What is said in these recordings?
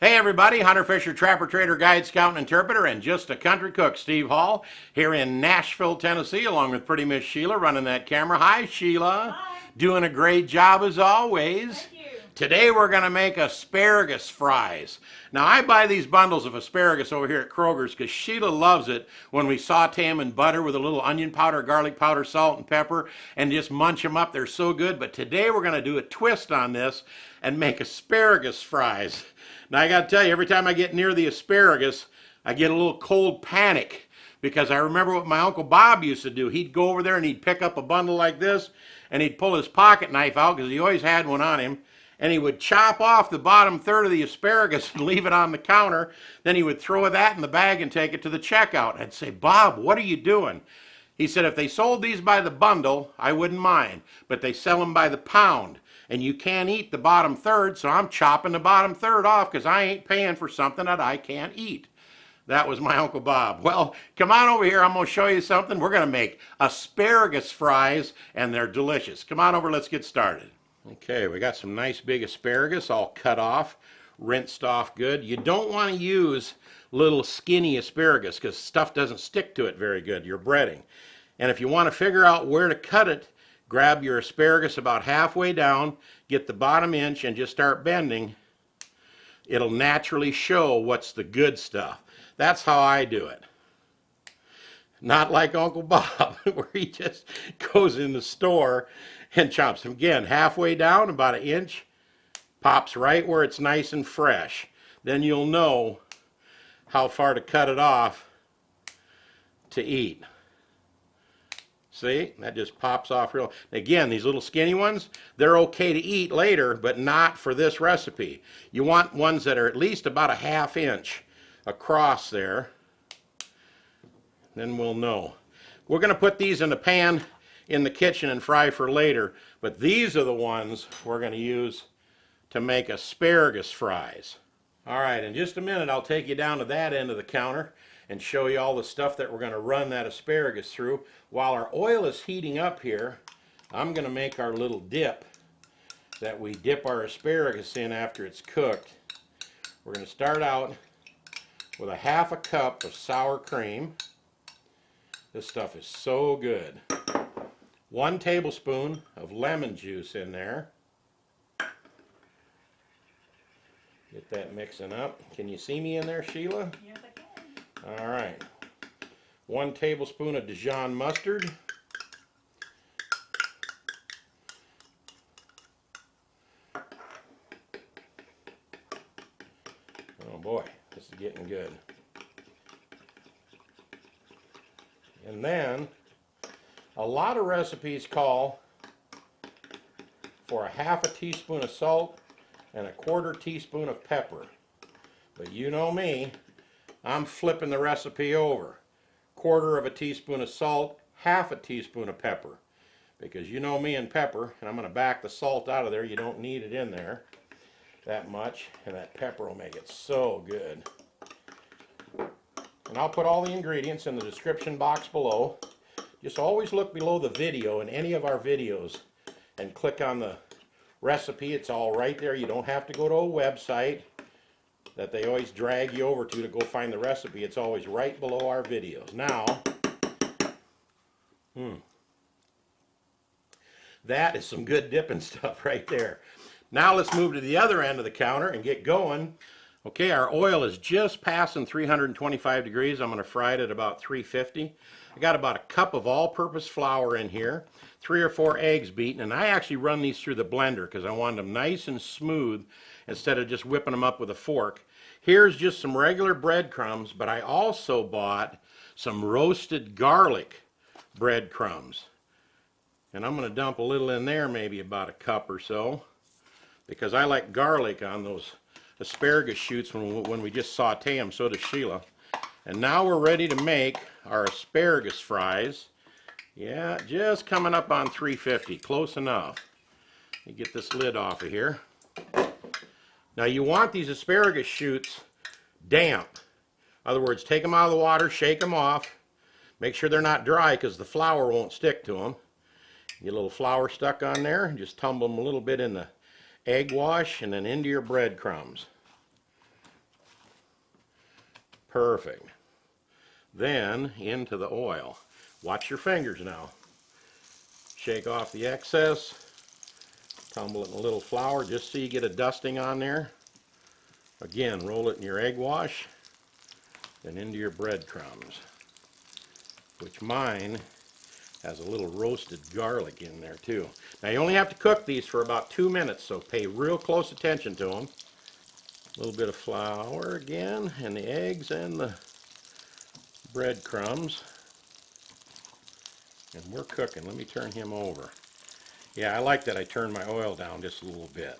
Hey everybody, Hunter Fisher, Trapper, Trader, Guide, Scout, and Interpreter, and just a country cook, Steve Hall, here in Nashville, Tennessee, along with pretty Miss Sheila running that camera. Hi Sheila. Hi. Doing a great job as always. Thank you. Today we're going to make asparagus fries. Now I buy these bundles of asparagus over here at Kroger's because Sheila loves it when we saute them in butter with a little onion powder, garlic powder, salt, and pepper, and just munch them up. They're so good. But today we're going to do a twist on this and make asparagus fries. Now I got to tell you, every time I get near the asparagus, I get a little cold panic because I remember what my Uncle Bob used to do. He'd go over there and he'd pick up a bundle like this and he'd pull his pocket knife out because he always had one on him, and he would chop off the bottom third of the asparagus and leave it on the counter. Then he would throw that in the bag and take it to the checkout. I'd say, Bob, what are you doing? He said, if they sold these by the bundle, I wouldn't mind, but they sell them by the pound. And you can't eat the bottom third, so I'm chopping the bottom third off because I ain't paying for something that I can't eat. That was my Uncle Bob. Well, come on over here. I'm going to show you something. We're going to make asparagus fries, and they're delicious. Come on over. Let's get started. Okay, we got some nice big asparagus all cut off, rinsed off good. You don't want to use little skinny asparagus because stuff doesn't stick to it very good. You're breading. And if you want to figure out where to cut it, grab your asparagus about halfway down, get the bottom inch, and just start bending. It'll naturally show what's the good stuff. That's how I do it. Not like Uncle Bob, where he just goes in the store and chops them. Again, halfway down, about an inch, pops right where it's nice and fresh. Then you'll know how far to cut it off to eat. See, that just pops off real. Again, these little skinny ones, they're okay to eat later, but not for this recipe. You want ones that are at least about a half inch across there. Then we'll know. We're going to put these in the pan in the kitchen and fry for later, but these are the ones we're going to use to make asparagus fries. All right, in just a minute, I'll take you down to that end of the counter and show you all the stuff that we're going to run that asparagus through. While our oil is heating up here, I'm going to make our little dip that we dip our asparagus in after it's cooked. We're going to start out with a half a cup of sour cream. This stuff is so good. 1 tablespoon of lemon juice in there. Get that mixing up. Can you see me in there, Sheila? Yes, I can. All right. 1 tablespoon of Dijon mustard. Oh boy, this is getting good. And then, a lot of recipes call for a half a teaspoon of salt and a 1/4 teaspoon of pepper. But you know me, I'm flipping the recipe over. 1/4 teaspoon of salt, half a teaspoon of pepper. Because you know me and pepper, and I'm going to back the salt out of there. You don't need it in there that much, and that pepper will make it so good. And I'll put all the ingredients in the description box below. Just always look below the video in any of our videos and click on the recipe. It's all right there. You don't have to go to a website that they always drag you over to go find the recipe. It's always right below our videos. Now, that is some good dipping stuff right there. Now let's move to the other end of the counter and get going. Okay, our oil is just passing 325 degrees. I'm going to fry it at about 350. I got about a cup of all-purpose flour in here, 3 or 4 eggs beaten, and I actually run these through the blender because I want them nice and smooth instead of just whipping them up with a fork. Here's just some regular breadcrumbs, but I also bought some roasted garlic breadcrumbs. And I'm going to dump a little in there, maybe about a cup or so, because I like garlic on those asparagus shoots when we just saute them. So does Sheila. And now we're ready to make our asparagus fries. Yeah, just coming up on 350, close enough. Let me get this lid off of here. Now you want these asparagus shoots damp. In other words, take them out of the water, shake them off. Make sure they're not dry because the flour won't stick to them. Get a little flour stuck on there, just tumble them a little bit in the egg wash and then into your breadcrumbs. Perfect. Then into the oil. Watch your fingers now. Shake off the excess. Tumble it in a little flour just so you get a dusting on there. Again, roll it in your egg wash. Then into your breadcrumbs, which mine has a little roasted garlic in there too. Now you only have to cook these for about 2 minutes, so pay real close attention to them. A little bit of flour again, and the eggs and the breadcrumbs. And we're cooking. Let me turn him over. Yeah, I like that I turned my oil down just a little bit.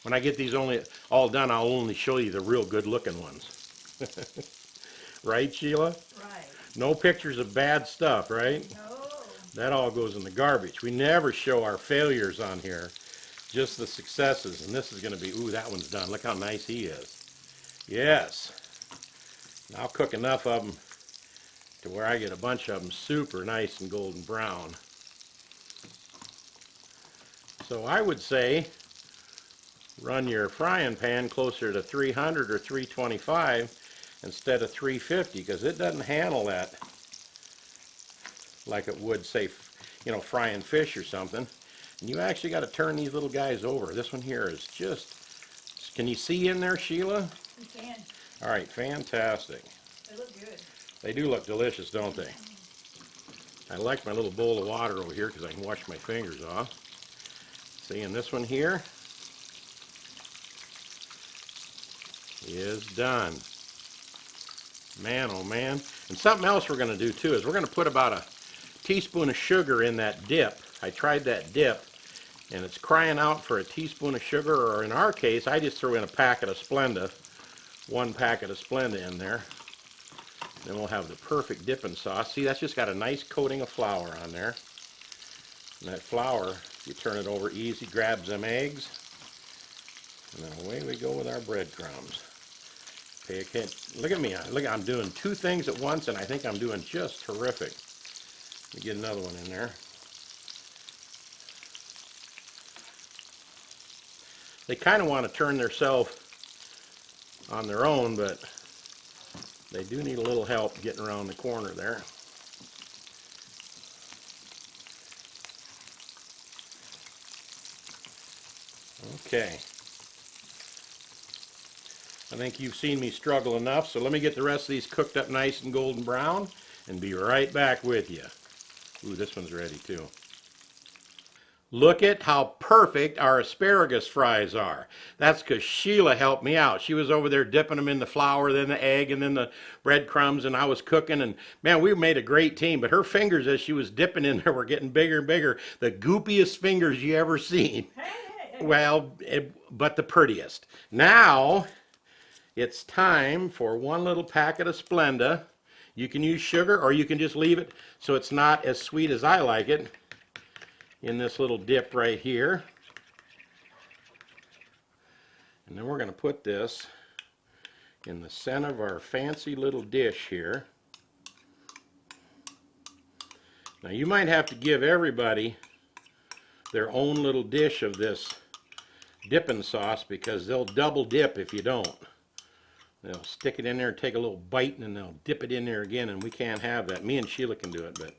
When I get these all done, I'll only show you the real good looking ones. Right, Sheila? Right. No pictures of bad stuff, right? No. That all goes in the garbage. We never show our failures on here, just the successes. And this is going to be, ooh, that one's done. Look how nice he is. Yes. I'll cook enough of them to where I get a bunch of them super nice and golden brown. So I would say run your frying pan closer to 300 or 325 instead of 350, because it doesn't handle that like it would, say, you know, frying fish or something. And you actually got to turn these little guys over. This one here is just, can you see in there, Sheila? You can. All right, fantastic. They look good. They do look delicious, don't they? I like my little bowl of water over here because I can wash my fingers off. See, and this one here is done. Man, oh man. And something else we're going to do too is we're going to put about a teaspoon of sugar in that dip. I tried that dip and it's crying out for a teaspoon of sugar, or in our case, I just threw in a packet of Splenda, 1 packet of Splenda in there. Then we'll have the perfect dipping sauce. See, that's just got a nice coating of flour on there. And that flour, you turn it over easy, grabs them eggs, and then away we go with our breadcrumbs. Pay attention. Look at me. Look, I'm doing 2 things at once, and I think I'm doing just terrific. Let me get another one in there. They kind of want to turn themselves on their own, but they do need a little help getting around the corner there. Okay. I think you've seen me struggle enough, so let me get the rest of these cooked up nice and golden brown and be right back with you. Ooh, this one's ready too. Look at how perfect our asparagus fries are. That's because Sheila helped me out. She was over there dipping them in the flour, then the egg, and then the breadcrumbs, and I was cooking, and man, we made a great team, but her fingers as she was dipping in there were getting bigger and bigger. The goopiest fingers you ever seen. Well, but the prettiest. Now, it's time for 1 little packet of Splenda. You can use sugar, or you can just leave it so it's not as sweet as I like it, in this little dip right here. And then we're going to put this in the center of our fancy little dish here. Now you might have to give everybody their own little dish of this dipping sauce, because they'll double dip if you don't. They'll stick it in there and take a little bite, and then they'll dip it in there again, and we can't have that. Me and Sheila can do it, but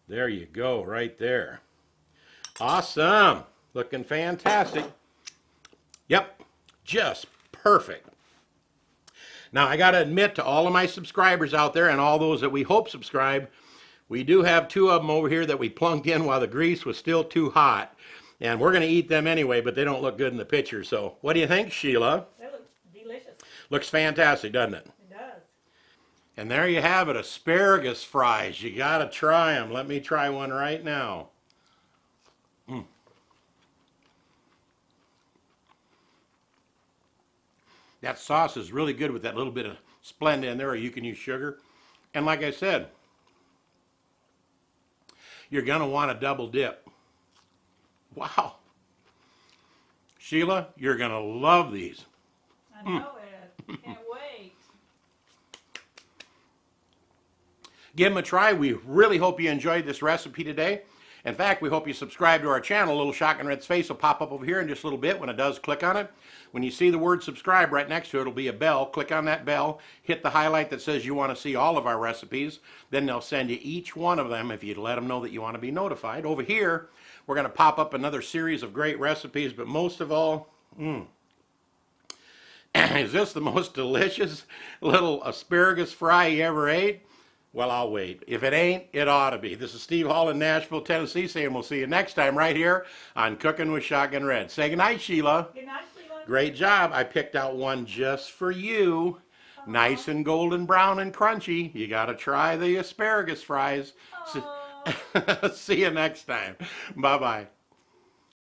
there you go, right there. Awesome. Looking fantastic. Yep, just perfect. Now, I got to admit to all of my subscribers out there and all those that we hope subscribe, we do have 2 of them over here that we plunked in while the grease was still too hot. And we're going to eat them anyway, but they don't look good in the picture. So what do you think, Sheila? They look delicious. Looks fantastic, doesn't it? It does. And there you have it, asparagus fries. You got to try them. Let me try one right now. That sauce is really good with that little bit of Splenda in there, or you can use sugar. And like I said, you're going to want a double dip. Wow. Sheila, you're going to love these. I know it. Can't wait. Give them a try. We really hope you enjoyed this recipe today. In fact, we hope you subscribe to our channel. A little Shotgun Red's face will pop up over here in just a little bit. When it does, click on it. When you see the word subscribe right next to it, it'll be a bell. Click on that bell, hit the highlight that says you want to see all of our recipes. Then they'll send you each one of them if you'd let them know that you want to be notified. Over here, we're going to pop up another series of great recipes, but most of all, is this the most delicious little asparagus fry you ever ate? Well, I'll wait. If it ain't, it ought to be. This is Steve Hall in Nashville, Tennessee, saying we'll see you next time right here on Cooking with Shotgun Red. Say goodnight, Sheila. Good night, Sheila. Great job. I picked out one just for you. Nice and golden brown and crunchy. You got to try the asparagus fries. See you next time. Bye-bye.